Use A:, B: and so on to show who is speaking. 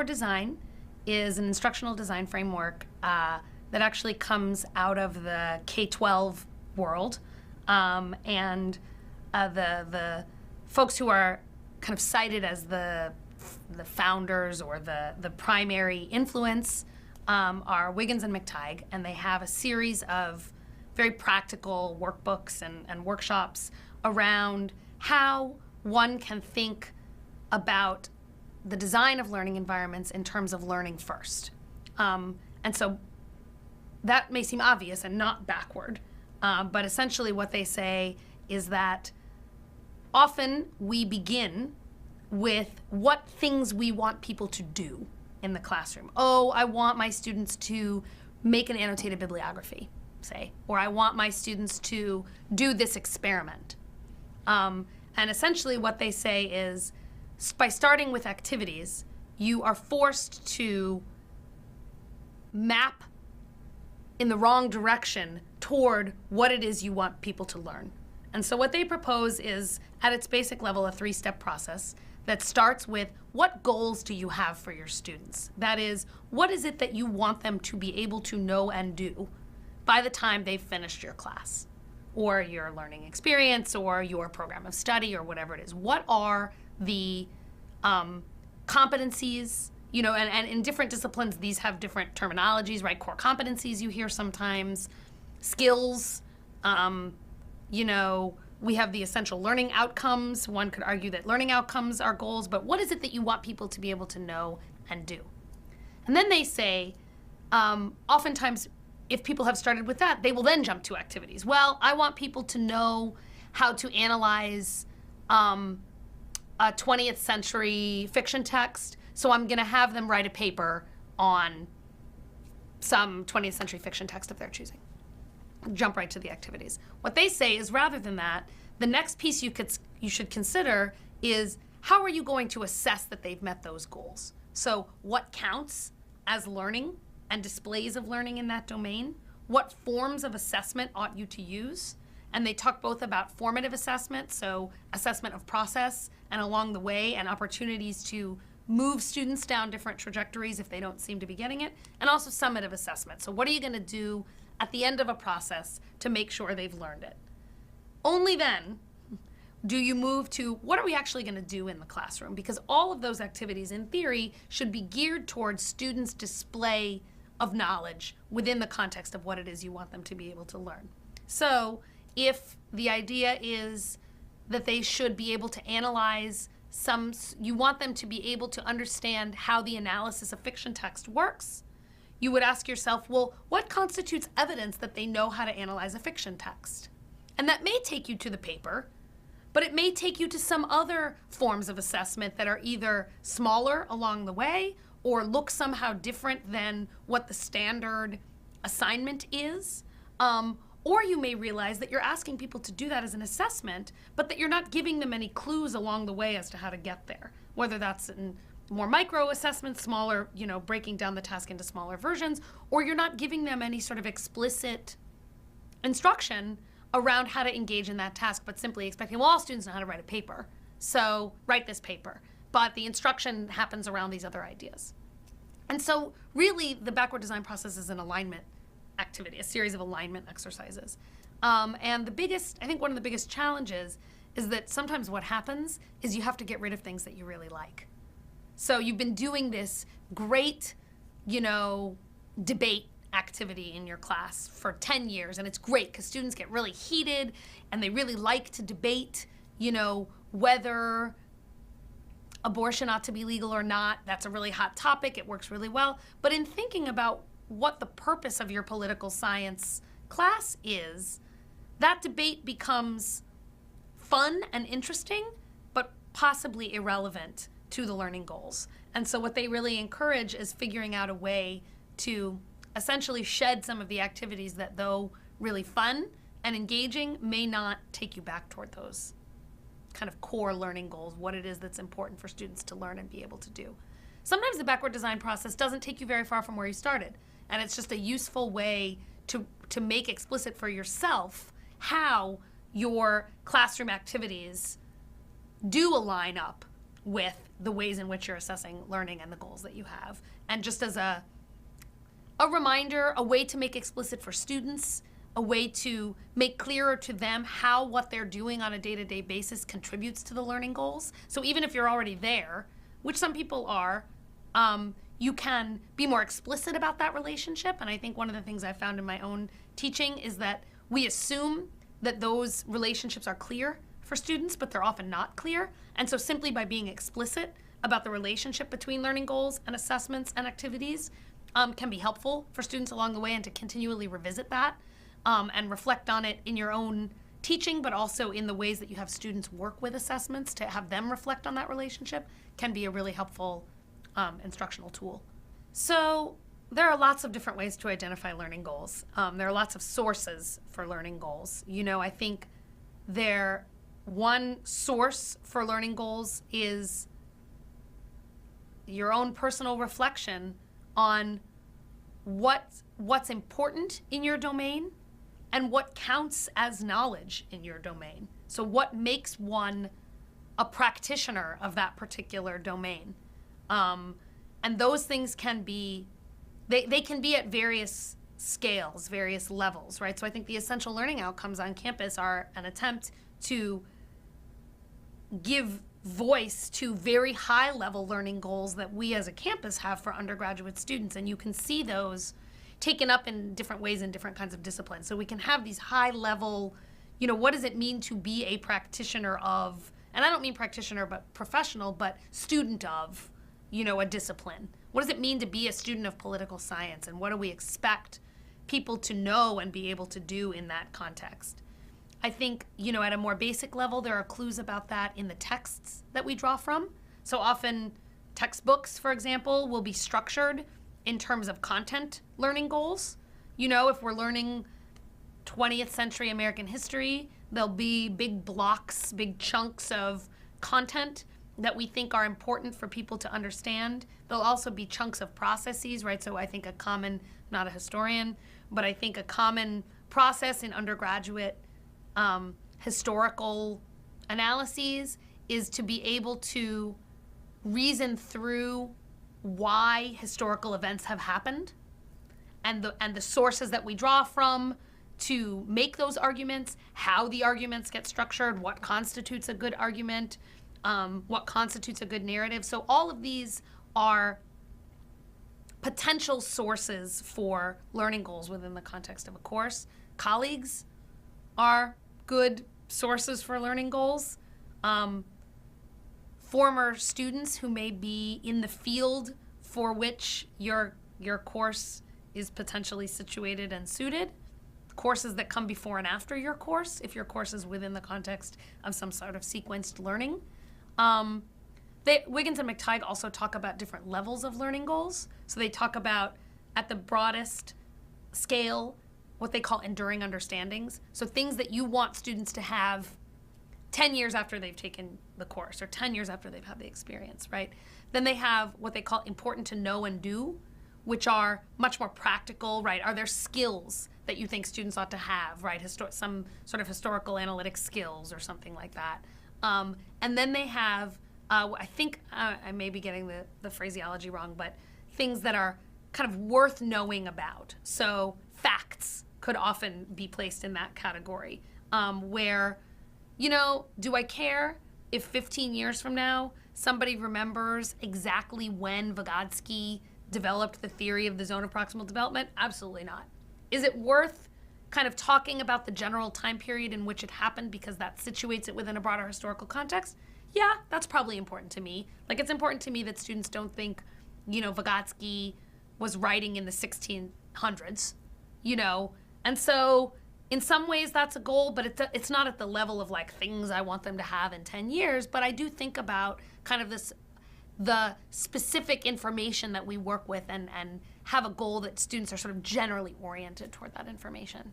A: design is an instructional design framework that actually comes out of the K-12 world. And the folks who are kind of cited as the founders or the primary influence are Wiggins and McTighe, and they have a series of very practical workbooks and workshops around how one can think about the design of learning environments in terms of learning first. And so that may seem obvious and not backward, but essentially what they say is that often we begin with what things we want people to do in the classroom. Oh, I want my students to make an annotated bibliography, say, or I want my students to do this experiment. And essentially what they say is, by starting with activities, you are forced to map in the wrong direction toward what it is you want people to learn. And so what they propose is, at its basic level, a three-step process that starts with, what goals do you have for your students? That is, what is it that you want them to be able to know and do by the time they've finished your class, or your learning experience, or your program of study, or whatever it is? What are the competencies, you know, and in different disciplines, these have different terminologies, right? Core competencies you hear sometimes, skills, you know, we have the essential learning outcomes. One could argue that learning outcomes are goals, but what is it that you want people to be able to know and do? And then they say, oftentimes, if people have started with that, they will then jump to activities. Well, I want people to know how to analyze a 20th century fiction text, so I'm gonna have them write a paper on some 20th century fiction text of their choosing. Jump right to the activities. What they say is, rather than that, the next piece you should consider is, how are you going to assess that they've met those goals? So what counts as learning and displays of learning in that domain? What forms of assessment ought you to use? And they talk both about formative assessment, so assessment of process and along the way, and opportunities to move students down different trajectories if they don't seem to be getting it, and also summative assessment. So what are you gonna do at the end of a process to make sure they've learned it? Only then do you move to, what are we actually gonna do in the classroom? Because all of those activities, in theory, should be geared towards students' display of knowledge within the context of what it is you want them to be able to learn. So if the idea is that they should be able to analyze you want them to be able to understand how the analysis of fiction text works, you would ask yourself, well, what constitutes evidence that they know how to analyze a fiction text? And that may take you to the paper, but it may take you to some other forms of assessment that are either smaller along the way or look somehow different than what the standard assignment is. Or you may realize that you're asking people to do that as an assessment, but that you're not giving them any clues along the way as to how to get there, whether that's in more micro assessments, smaller, you know, breaking down the task into smaller versions, or you're not giving them any sort of explicit instruction around how to engage in that task, but simply expecting, well, all students know how to write a paper, so write this paper. But the instruction happens around these other ideas. And so really the backward design process is an alignment activity, a series of alignment exercises. And the biggest, I think one of the biggest challenges is that sometimes what happens is you have to get rid of things that you really like. So you've been doing this great, you know, debate activity in your class for 10 years, and it's great because students get really heated and they really like to debate, you know, whether abortion ought to be legal or not. That's a really hot topic. It works really well. But in thinking about what the purpose of your political science class is, that debate becomes fun and interesting, but possibly irrelevant to the learning goals. And so what they really encourage is figuring out a way to essentially shed some of the activities that, though really fun and engaging, may not take you back toward those kind of core learning goals, what it is that's important for students to learn and be able to do. Sometimes the backward design process doesn't take you very far from where you started, and it's just a useful way to make explicit for yourself how your classroom activities do align up with the ways in which you're assessing learning and the goals that you have. And just as a reminder, a way to make explicit for students, a way to make clearer to them how what they're doing on a day-to-day basis contributes to the learning goals. So even if you're already there, which some people are, you can be more explicit about that relationship. And I think one of the things I found in my own teaching is that we assume that those relationships are clear for students, but they're often not clear. And so simply by being explicit about the relationship between learning goals and assessments and activities can be helpful for students along the way, and to continually revisit that and reflect on it in your own teaching, but also in the ways that you have students work with assessments, to have them reflect on that relationship can be a really helpful instructional tool. So there are lots of different ways to identify learning goals. There are lots of sources for learning goals. I think one source for learning goals is your own personal reflection on what's important in your domain and what counts as knowledge in your domain. So what makes one a practitioner of that particular domain? And those things can be, they can be at various scales, various levels, right? So I think the essential learning outcomes on campus are an attempt to give voice to very high level learning goals that we as a campus have for undergraduate students. And you can see those taken up in different ways in different kinds of disciplines. So we can have these high level, what does it mean to be a practitioner of, and I don't mean practitioner, but professional, but student of, a discipline. What does it mean to be a student of political science? And what do we expect people to know and be able to do in that context? I think, at a more basic level, there are clues about that in the texts that we draw from. So often textbooks, for example, will be structured in terms of content learning goals. If we're learning 20th century American history, there'll be big blocks, big chunks of content that we think are important for people to understand. There'll also be chunks of processes, right? So I think not a historian, but I think a common process in undergraduate historical analyses is to be able to reason through why historical events have happened and the sources that we draw from to make those arguments, how the arguments get structured, what constitutes a good argument, what constitutes a good narrative. So all of these are potential sources for learning goals within the context of a course. Colleagues are good sources for learning goals. Former students who may be in the field for which your course is potentially situated and suited. Courses that come before and after your course, if your course is within the context of some sort of sequenced learning. Wiggins and McTighe also talk about different levels of learning goals. So they talk about, at the broadest scale, what they call enduring understandings. So things that you want students to have 10 years after they've taken the course or 10 years after they've had the experience, right? Then they have what they call important to know and do, which are much more practical, right? Are there skills that you think students ought to have, right? Some sort of historical analytic skills or something like that. And then they have, I think I may be getting the phraseology wrong, but things that are kind of worth knowing about. So facts could often be placed in that category, where, do I care if 15 years from now somebody remembers exactly when Vygotsky developed the theory of the zone of proximal development? Absolutely not. Is it worth kind of talking about the general time period in which it happened because that situates it within a broader historical context? Yeah, that's probably important to me. Like, it's important to me that students don't think, Vygotsky was writing in the 1600s, And so in some ways that's a goal, but it's not at the level of like things I want them to have in 10 years. But I do think about kind of the specific information that we work with and have a goal that students are sort of generally oriented toward that information.